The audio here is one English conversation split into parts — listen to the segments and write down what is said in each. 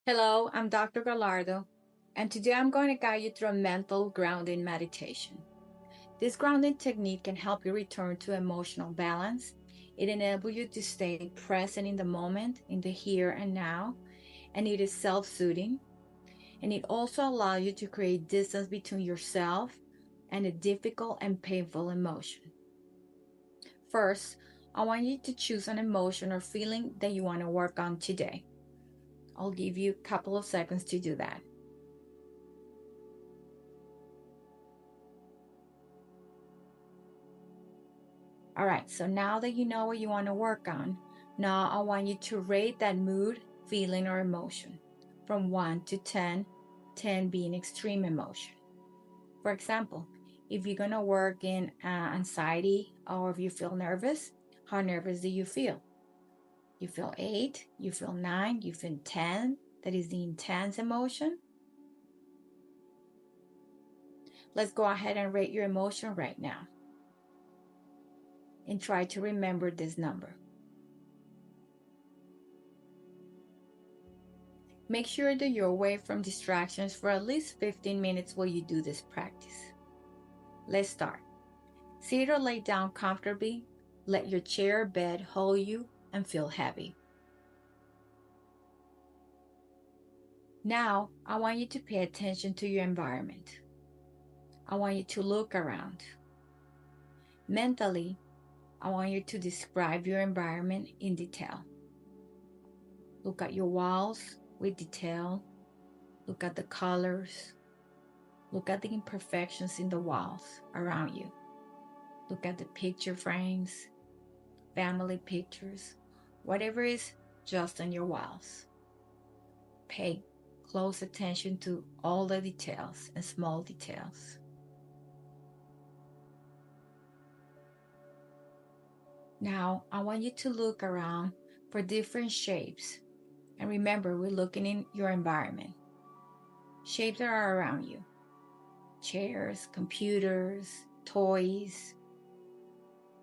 Hello, I'm Dr. Gallardo, and today I'm going to guide you through a mental grounding meditation. This grounding technique can help you return to emotional balance. It enables you to stay present in the moment, in the here and now, and it is self-soothing. And it also allows you to create distance between yourself and a difficult and painful emotion. First, I want you to choose an emotion or feeling that you want to work on today. I'll give you a couple of seconds to do that. All right, so now that you know what you want to work on, now I want you to rate that mood, feeling, or emotion from 1 to 10, 10 being extreme emotion. For example, if you're going to work in anxiety or if you feel nervous, how nervous do you feel? You feel 8, you feel 9, you feel 10, that is the intense emotion. Let's go ahead and rate your emotion right now and try to remember this number. Make sure that you're away from distractions for at least 15 minutes while you do this practice. Let's start. Sit or lay down comfortably. Let your chair or bed hold you and feel heavy. Now, I want you to pay attention to your environment. I want you to look around. Mentally, I want you to describe your environment in detail. Look at your walls with detail. Look at the colors. Look at the imperfections in the walls around you. Look at the picture frames, family pictures, whatever is just on your walls. Pay close attention to all the details and small details. Now, I want you to look around for different shapes. And remember, we're looking in your environment. Shapes that are around you. Chairs, computers, toys,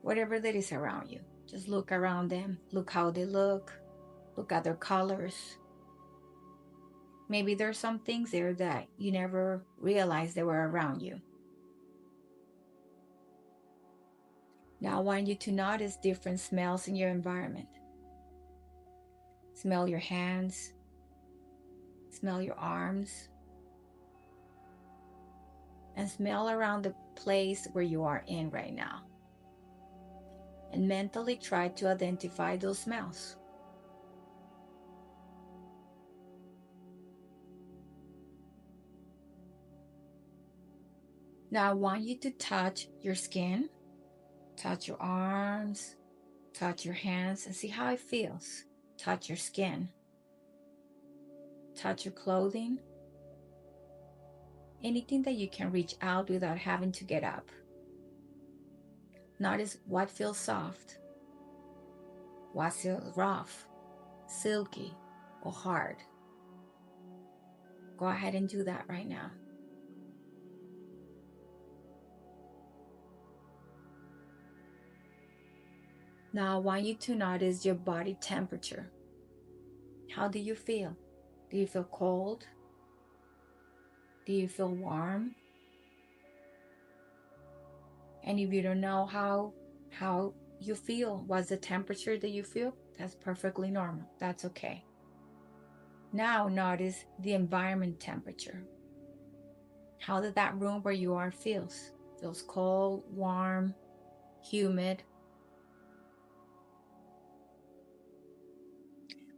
whatever that is around you. Just look around them. Look how they look. Look at their colors. Maybe there's some things there that you never realized they were around you. Now I want you to notice different smells in your environment. Smell your hands. Smell your arms. And smell around the place where you are in right now. And mentally try to identify those smells. Now I want you to touch your skin, touch your arms, touch your hands, and see how it feels. Touch your skin, touch your clothing, anything that you can reach out without having to get up. Notice what feels soft, what feels rough, silky, or hard. Go ahead and do that right now. Now I want you to notice your body temperature. How do you feel? Do you feel cold? Do you feel warm? And if you don't know how you feel, what's the temperature that you feel, that's perfectly normal. That's okay. Now notice the environment temperature. How did that room where you are feels? Feels cold, warm, humid?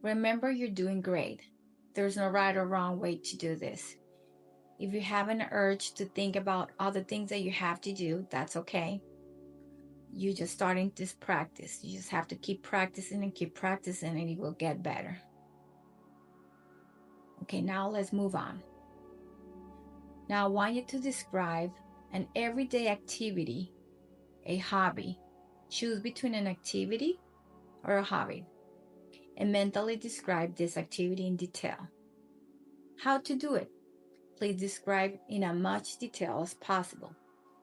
Remember, you're doing great. There's no right or wrong way to do this. If you have an urge to think about other things that you have to do, that's okay. You're just starting this practice. You just have to keep practicing and it will get better. Okay, now let's move on. Now I want you to describe an everyday activity, a hobby. Choose between an activity or a hobby and mentally describe this activity in detail. How to do it? Please describe in as much detail as possible.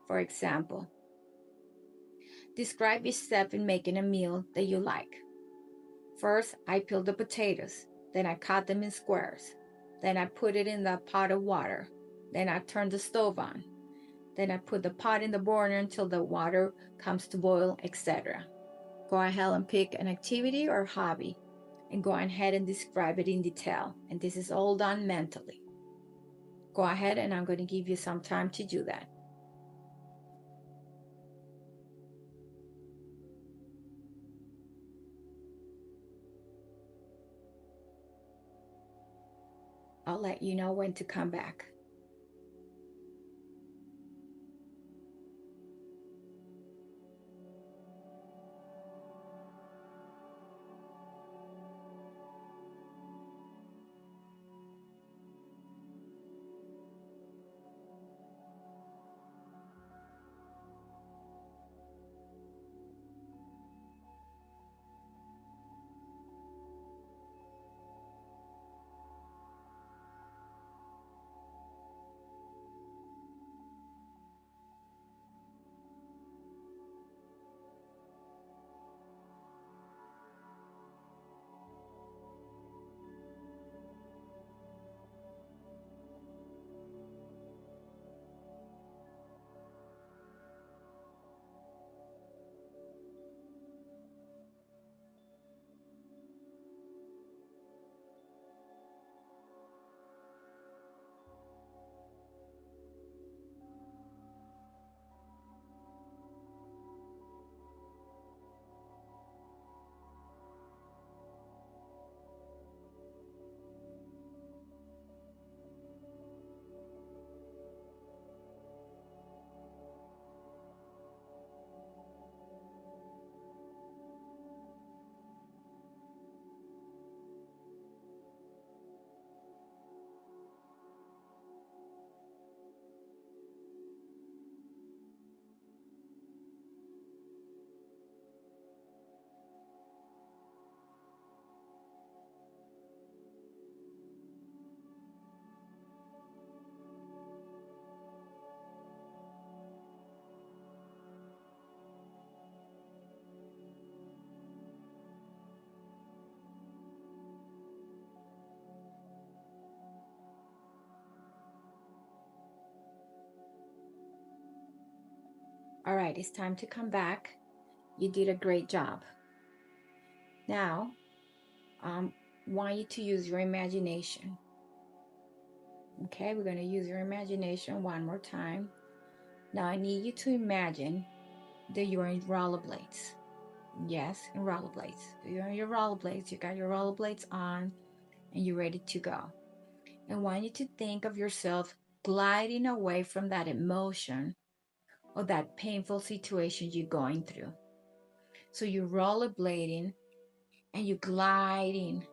For example, describe each step in making a meal that you like. First, I peel the potatoes, then I cut them in squares. Then I put it in the pot of water. Then I turn the stove on. Then I put the pot in the burner until the water comes to boil, etc. Go ahead and pick an activity or hobby and go ahead and describe it in detail. And this is all done mentally. Go ahead, and I'm going to give you some time to do that. I'll let you know when to come back. All right, it's time to come back. You did a great job. Now, I want you to use your imagination. Okay, we're going to use your imagination one more time. Now, I need you to imagine that you're in rollerblades. Yes, in rollerblades. You're in your rollerblades. You got your rollerblades on, and you're ready to go. I want you to think of yourself gliding away from that emotion or that painful situation you're going through. So you're rollerblading and you're gliding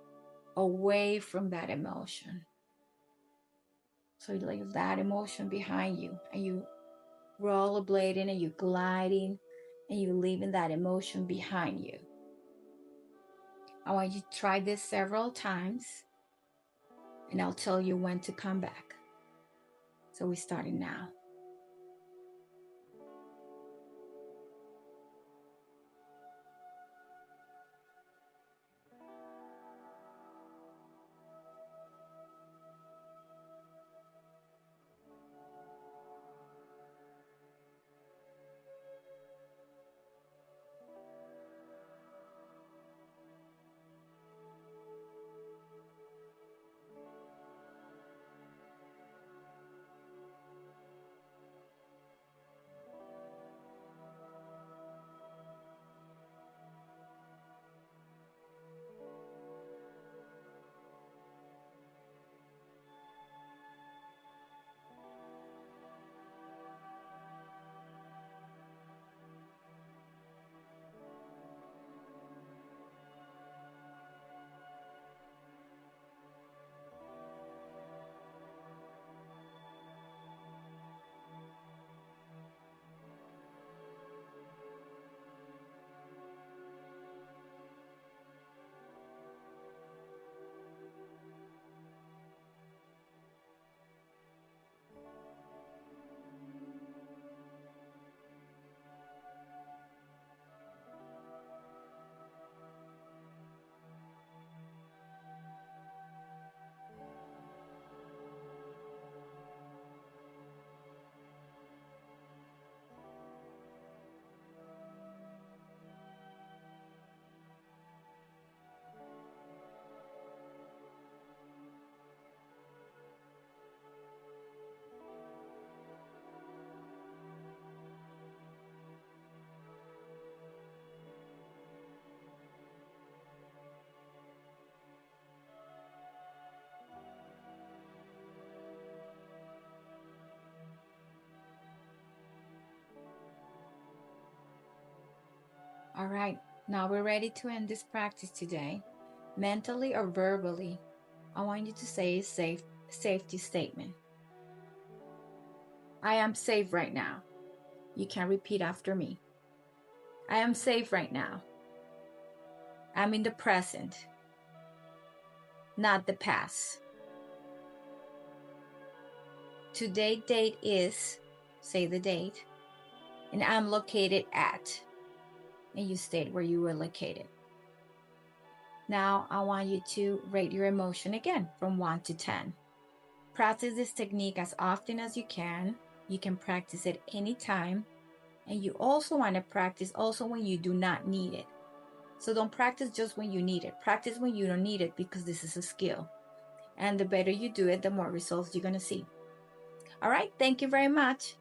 away from that emotion. So you leave that emotion behind you, and you rollerblading and you gliding and you leaving that emotion behind you. I want you to try this several times, and I'll tell you when to come back. So we're starting now. All right, now we're ready to end this practice today. Mentally or verbally, I want you to say a safety statement. I am safe right now. You can repeat after me. I am safe right now. I'm in the present, not the past. Today date is, say the date, and I'm located at, and you state where you were located. Now I want you to rate your emotion again from 1 to 10. Practice this technique as often as you can. You can practice it anytime. And you also want to practice also when you do not need it. So don't practice just when you need it. Practice when you don't need it, because this is a skill. And the better you do it, the more results you're going to see. All right. Thank you very much.